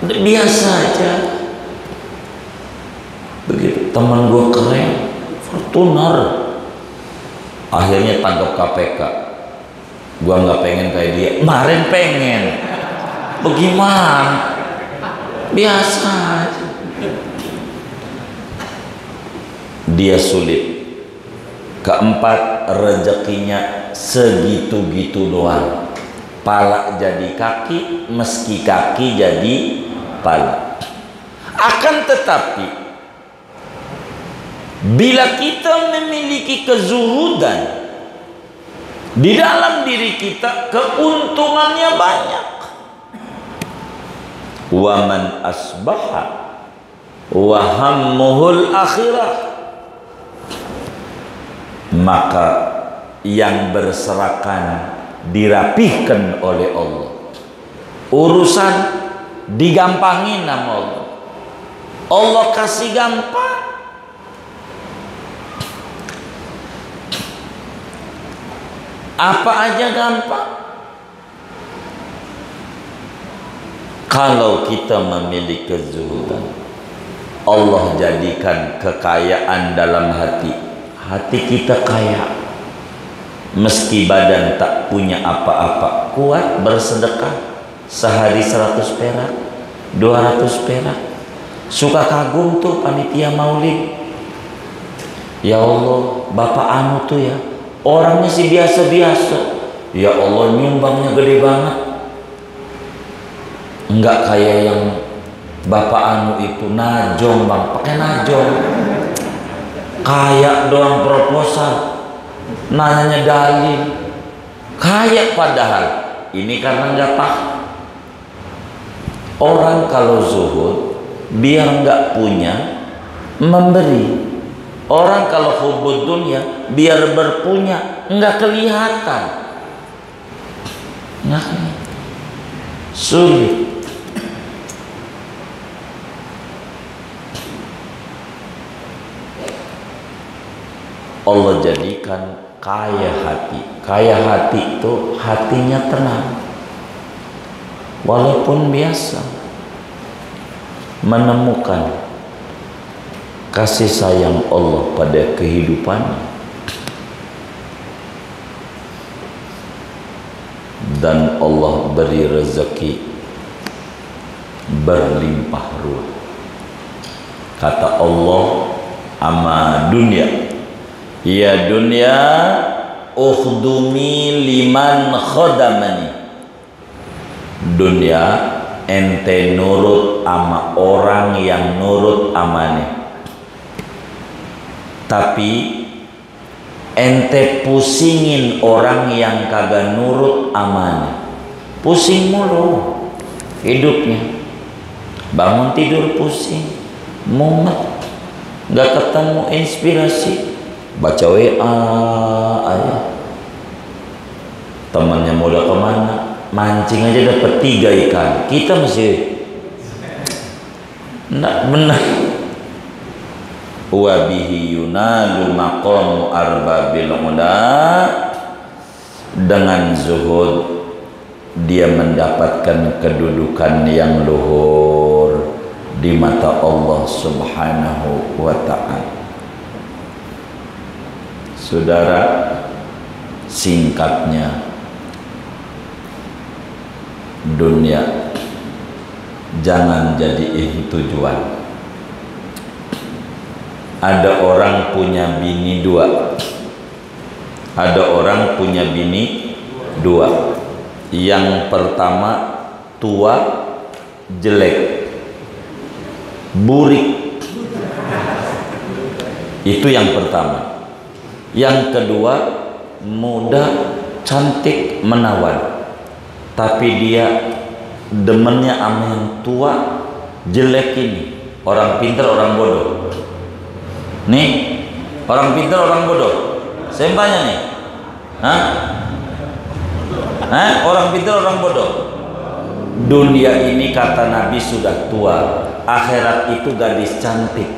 Speaker 1: biasa aja. Begitu. Temen gue keren, Fortuner. Akhirnya tangkap KPK. Gua nggak pengen kayak dia. Kemarin pengen. Bagaimana? Biasa aja. Dia sulit. Keempat, rezekinya segitu-gitu doang. Pala jadi kaki, meski kaki jadi pala. Akan tetapi, bila kita memiliki kezuhudan di dalam diri kita, keuntungannya banyak. Wa man asbaha wa hammuhul akhirah, maka yang berserakan dirapihkan oleh Allah. Urusan digampangin sama Allah. Allah kasih gampang. Apa aja gampang. Kalau kita memiliki kezuhudan, Allah jadikan kekayaan dalam hati. Hati kita kaya. Meski badan tak punya apa-apa, kuat bersedekah. Sehari 100 perak, 200 perak. Suka kagum tuh panitia maulid. Ya Allah, Bapak anu tuh ya, orangnya sih biasa-biasa. Ya Allah, nyumbangnya gede banget. Enggak kayak yang Bapak anu itu najong bang, pakai najong. Kayak doang proposal, nanyanya dalil. Kayak padahal ini karena nggak paham. Orang kalau zuhud biar nggak punya memberi. Orang kalau hubud dunia biar berpunya nggak kelihatan. Nah, sulit. Allah jadikan kaya hati. Kaya hati itu hatinya tenang. Walaupun biasa, menemukan kasih sayang Allah pada kehidupan, dan Allah beri rezeki berlimpah ruah. Kata Allah, ama dunia, ya dunia, ukhdumi liman khodamani. Dunia, ente nurut ama orang yang nurut amane. Tapi ente pusingin orang yang kagak nurut amane. Pusing mulu hidupnya. Bangun tidur pusing, mumet, gak ketemu inspirasi. Baca WA aja. Temannya mau udah kemana, mancing aja dapat 3 ikan. Kita masih Nggak benar. Wa bihi yunalu maqamu arbabil ula. Dengan zuhud dia mendapatkan kedudukan yang luhur di mata Allah Subhanahu wa ta'ala. Saudara, singkatnya, dunia jangan jadi tujuan. Ada orang punya bini dua. Ada orang punya bini dua. Yang pertama tua, jelek, burik. Itu yang pertama. Yang kedua muda, cantik, menawan. Tapi dia demennya sama yang tua, jelek ini. Orang pintar, orang bodoh. Nih, orang pintar, orang bodoh. Saya tanya nih. Hah? Orang pintar, orang bodoh. Dunia ini kata Nabi sudah tua. Akhirat itu gadis cantik.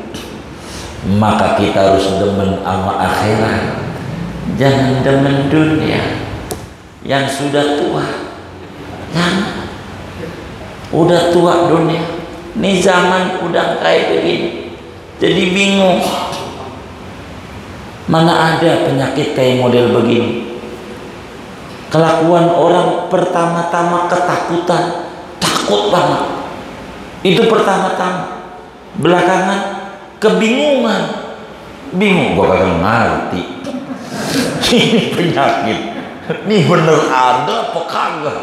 Speaker 1: Maka kita harus demen sama akhirat. Jangan demen dunia yang sudah tua. Jangan. Udah tua dunia. Ini zaman udah kayak begini. Jadi bingung. Mana ada penyakit kayak model begini. Kelakuan orang pertama-tama ketakutan, takut banget. Itu pertama-tama. Belakangan kebingungan. Bingung, gua kagak ngerti. Ini penyakit. Ini bener ada apa kagak?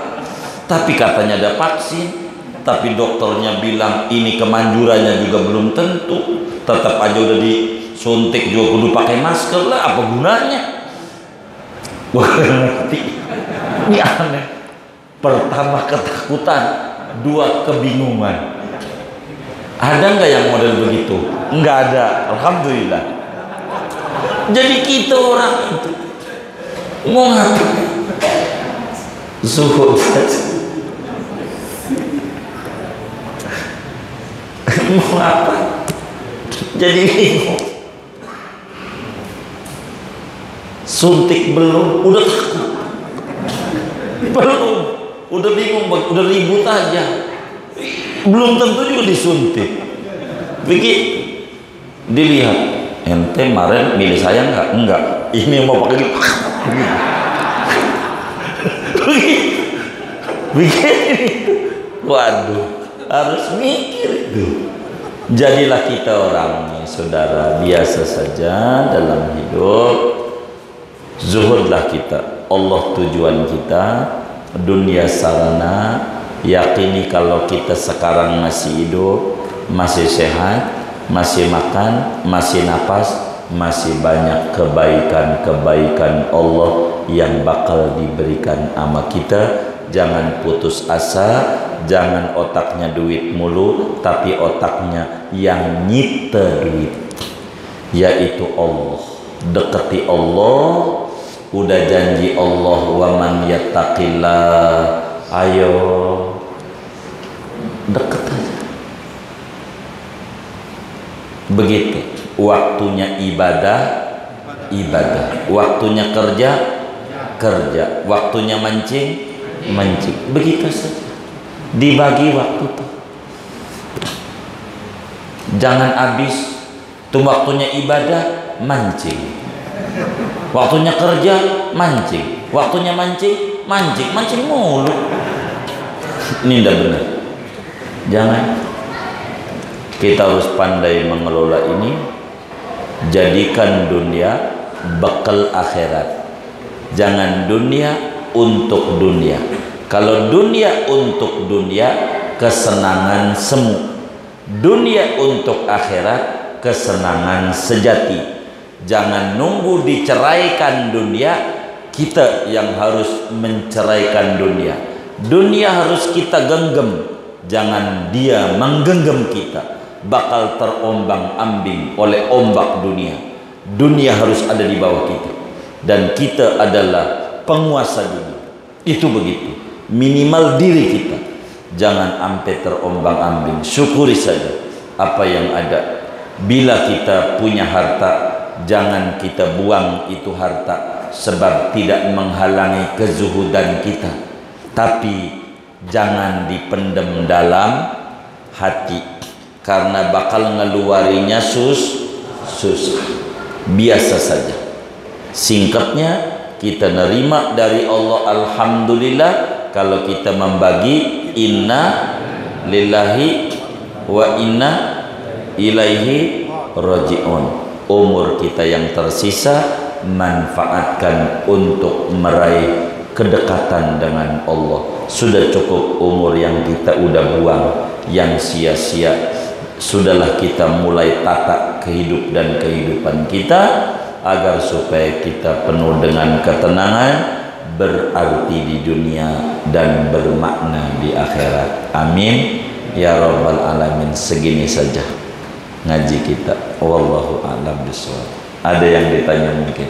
Speaker 1: Tapi katanya ada vaksin. Tapi dokternya bilang ini kemanjurannya juga belum tentu. Tetap aja udah disuntik juga kudu pakai masker lah. Apa gunanya? Gua kagak ngerti. Ini aneh. Pertama ketakutan, dua kebingungan. Ada nggak yang model begitu? Nggak ada. Alhamdulillah. Jadi kita orang itu mau ngapain? Zuhud saja. Mau apa? Jadi bingung. Suntik belum, udah takut. Belum, udah bingung, udah ribut aja. Belum tentu juga disuntik. Begini, dilihat. Ente kemarin milih saya nggak? Enggak. Ini mau pakai gitu. Begini. Waduh, harus mikir itu. Jadilah kita orangnya, saudara, biasa saja dalam hidup. Zuhudlah kita. Allah tujuan kita, dunia sarana. Yakini kalau kita sekarang masih hidup, masih sehat, masih makan, masih napas, masih banyak kebaikan-kebaikan Allah yang bakal diberikan sama kita. Jangan putus asa, jangan otaknya duit mulu, tapi otaknya yang nyipta duit, yaitu Allah. Dekati Allah. Udah janji Allah, wa man yattaqillah, ayo deket aja. Begitu. Waktunya ibadah, ibadah. Waktunya kerja, kerja. Waktunya mancing, mancing. Begitu saja. Dibagi waktu tuh. Jangan habis. Tuh waktunya ibadah, mancing. Waktunya kerja, mancing. Waktunya mancing, mancing. Mancing mulu. Ini tidak benar. Jangan. Kita harus pandai mengelola ini. Jadikan dunia bekal akhirat. Jangan dunia untuk dunia. Kalau dunia untuk dunia, kesenangan semu. Dunia untuk akhirat, kesenangan sejati. Jangan nunggu diceraikan dunia, kita yang harus menceraikan dunia. Dunia harus kita genggam, jangan dia menggenggam kita. Bakal terombang-ambing oleh ombak dunia. Dunia harus ada di bawah kita, dan kita adalah penguasa dunia. Itu begitu. Minimal diri kita jangan sampai terombang-ambing. Syukuri saja. apa yang ada. Bila kita punya harta, jangan kita buang itu harta, sebab tidak menghalangi kezuhudan kita, tapi jangan dipendam dalam hati, karena bakal ngeluarinya susah. Biasa saja. Singkatnya, kita nerima dari Allah alhamdulillah kalau kita membagi inna lillahi wa inna ilaihi raji'un. Umur kita yang tersisa manfaatkan untuk meraih kedekatan dengan Allah. Sudah cukup umur yang kita udah buang, yang sia-sia. Sudahlah kita mulai tata kehidupan kita agar supaya kita penuh dengan ketenangan, berarti di dunia dan bermakna di akhirat. Amin ya rabbal alamin. Segini saja ngaji kita. Wallahu a'lam bishawab. Ada yang ditanya mungkin?